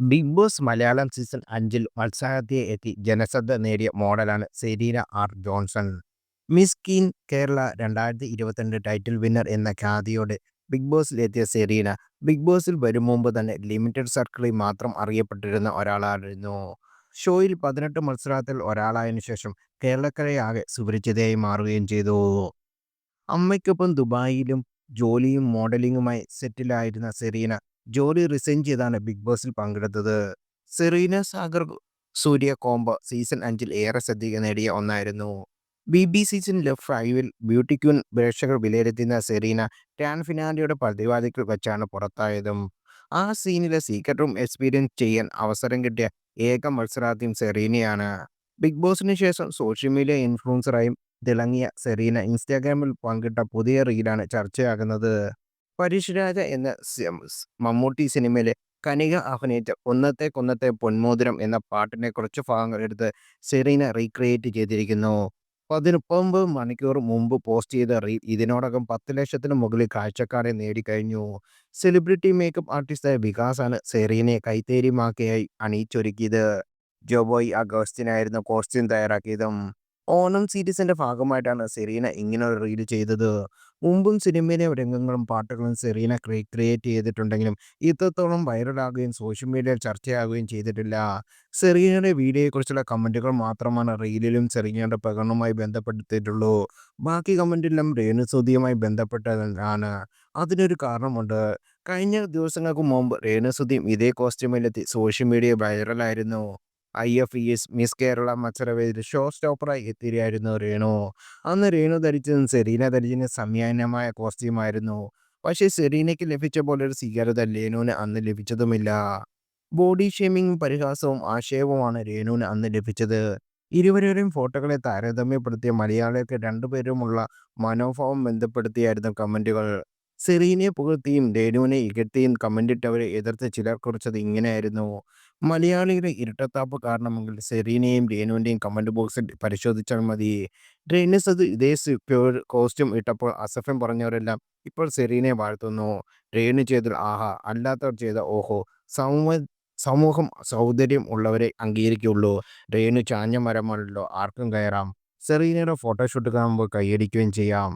Big Boss Malayalam season 5-ൽ മത്സരാർത്ഥിയെ എത്തി ജനശ്രദ്ധ നേടിയ മോഡലാണ് Serena R. Johnson. Miss Queen Kerala 2022 title winner എന്ന ഖ്യാതിയോടെ ബിഗ് ബോസിലെത്തിയ സെറീന, ബിഗ് ബോസിൽ വരും മുമ്പ് തന്നെ ലിമിറ്റഡ് സർക്കിളിൽ മാത്രം അറിയപ്പെട്ടിരുന്ന ഒരാളായിരുന്നു. ഷോയിൽ 18 മത്സരാർത്ഥികളിൽ ഒരാളായതിനു ശേഷം കേരളക്കരയാകെ സുപരിചിതയായി മാറുകയും ചെയ്തു. അമ്മയ്ക്കൊപ്പം ദുബായിലും ജോലിയും മോഡലിംഗുമായി സെറ്റിലായിരുന്ന സെറീന, ജോലി റിസൈൻ ചെയ്താണ് ബിഗ് ബോസിൽ പങ്കെടുത്തത്. സെറീന സാഗർ സൂര്യ കോംബോ സീസൺ 5-ൽ ഏറെ ശ്രദ്ധ നേടിയ ഒന്നായിരുന്നു. സീസൺ ലവ് 5-ൽ ബ്യൂട്ടി ക്വീൻ പ്രേക്ഷകർ വിലയിരുത്തുന്ന സെറീന ഗ്രാൻ ഫിനാലെയുടെ പടിവാതിൽക്കൽ വെച്ചാണ് പുറത്തായതും. ആ സീനിലെ സീക്രട്ട് റൂം എക്സ്പീരിയൻസ് ചെയ്യാൻ അവസരം കിട്ടിയ ഏക മത്സരാർത്ഥിയും സെറീനയാണ്. ബിഗ് ബോസിന് ശേഷം സോഷ്യൽ മീഡിയ ഇൻഫ്ലുവൻസറായും തിളങ്ങിയ സെറീന ഇൻസ്റ്റാഗ്രാമിൽ പങ്കിട്ട പുതിയ റീലാണ് ചർച്ചയാകുന്നത്. പരീക്ഷരാജ എന്ന മമ്മൂട്ടി സിനിമയിലെ കനിക അഭിനയിച്ച "കൊന്നത്തെ കൊന്നത്തെ പൊന്മോതിരം" എന്ന പാട്ടിന്റെ കുറച്ച് ഭാഗങ്ങൾ എടുത്ത് സെറീന റീക്രിയേറ്റ് ചെയ്തിരിക്കുന്നു. 19 മണിക്കൂർ മുമ്പ് പോസ്റ്റ് ചെയ്ത റീൽ ഇതിനോടകം 10 ലക്ഷത്തിന് മുകളിൽ കാഴ്ചക്കാരെ നേടിക്കഴിഞ്ഞു. സെലിബ്രിറ്റി മേക്കപ്പ് ആർട്ടിസ്റ്റായ വികാസാണ് സെറീനയെ കൈത്തേരി മാക്കയായി അണിയിച്ചൊരുക്കിയത്. ജോബോയ് അഗസ്റ്റിനായിരുന്നു കോസ്റ്റ്യൂം തയ്യാറാക്കിയതും. ഓണം സീരീസിന്റെ ഭാഗമായിട്ടാണ് സെറീന ഇങ്ങനൊരു റീൽ ചെയ്തത്. മുമ്പും സിനിമയിലെ രംഗങ്ങളും പാട്ടുകളും സെറീന റീക്രിയേറ്റ് ചെയ്തിട്ടുണ്ടെങ്കിലും ഇത്രത്തോളം വൈറലാകുകയും സോഷ്യൽ മീഡിയയിൽ ചർച്ചയാകുകയും ചെയ്തിട്ടില്ല. സെറീനയുടെ വീഡിയോയെക്കുറിച്ചുള്ള കമന്റുകൾ മാത്രമാണ് റീലിലും സെറീനയുടെ പ്രകടനവുമായി ബന്ധപ്പെടുത്തിയിട്ടുള്ളൂ. ബാക്കി കമന്റെല്ലാം രേണുസുതിയുമായി ബന്ധപ്പെട്ടതാണ്. അതിനൊരു കാരണമുണ്ട്. കഴിഞ്ഞ ദിവസങ്ങൾക്ക് മുമ്പ് രേണുസുതിയും ഇതേ കോസ്റ്റ്യൂമിലെത്തി സോഷ്യൽ മീഡിയ വൈറലായിരുന്നു. IFES മിസ് കേരള മത്സരവേദിയിൽ ഷോ സ്റ്റോപ്പറായി എത്തുകയായിരുന്നു രേണു. അന്ന് രേണു ധരിച്ചതും സെറീന ധരിച്ചതിന് സമാനമായ കോസ്റ്റ്യൂമായിരുന്നു. പക്ഷേ സെറീനയ്ക്ക് ലഭിച്ച പോലൊരു സ്വീകാര്യത രേണുവിന് അന്ന് ലഭിച്ചതുമില്ല. ബോഡി ഷേമിങ്ങും പരിഹാസവും ആക്ഷേപവുമാണ് രേണുവിന് അന്ന് ലഭിച്ചത്. ഇരുവരുടെയും ഫോട്ടോകളെ താരതമ്യപ്പെടുത്തിയ മലയാളികൾക്ക് രണ്ടുപേരുമുള്ള മനോഭാവം ബന്ധപ്പെടുത്തിയായിരുന്നു കമന്റുകൾ. സെറീനയെ പുകഴ്ത്തിയും രേണുവിനെ ഇകഴ്ത്തിയും കമന്റിട്ടവരെ എതിർത്ത് ചിലർ കുറിച്ചത് ഇങ്ങനെയായിരുന്നു: മലയാളിയുടെ ഇരട്ടത്താപ്പ് കാരണമെങ്കിൽ സെറീനയും രേണുവിൻ്റെയും കമന്റ് ബോക്സിൽ പരിശോധിച്ചാൽ മതി. രേണുസുതി ഇതേ കോസ്റ്റ്യൂം ഇട്ടപ്പോൾ അസഭ്യം പറഞ്ഞവരെല്ലാം ഇപ്പോൾ സെറീനയെ വാഴ്ത്തുന്നു. രേണു ചെയ്താൽ ആഹാ, അല്ലാത്തവർ ചെയ്ത ഓഹോ. സമൂഹം സൗന്ദര്യം ഉള്ളവരെ അംഗീകരിക്കുള്ളൂ. രേണു ചാഞ്ഞ മരമല്ലല്ലോ, ആർക്കും കയറാം. സെറീനയുടെ ഫോട്ടോഷൂട്ട് കാണുമ്പോൾ കൈയടിക്കുകയും ചെയ്യാം.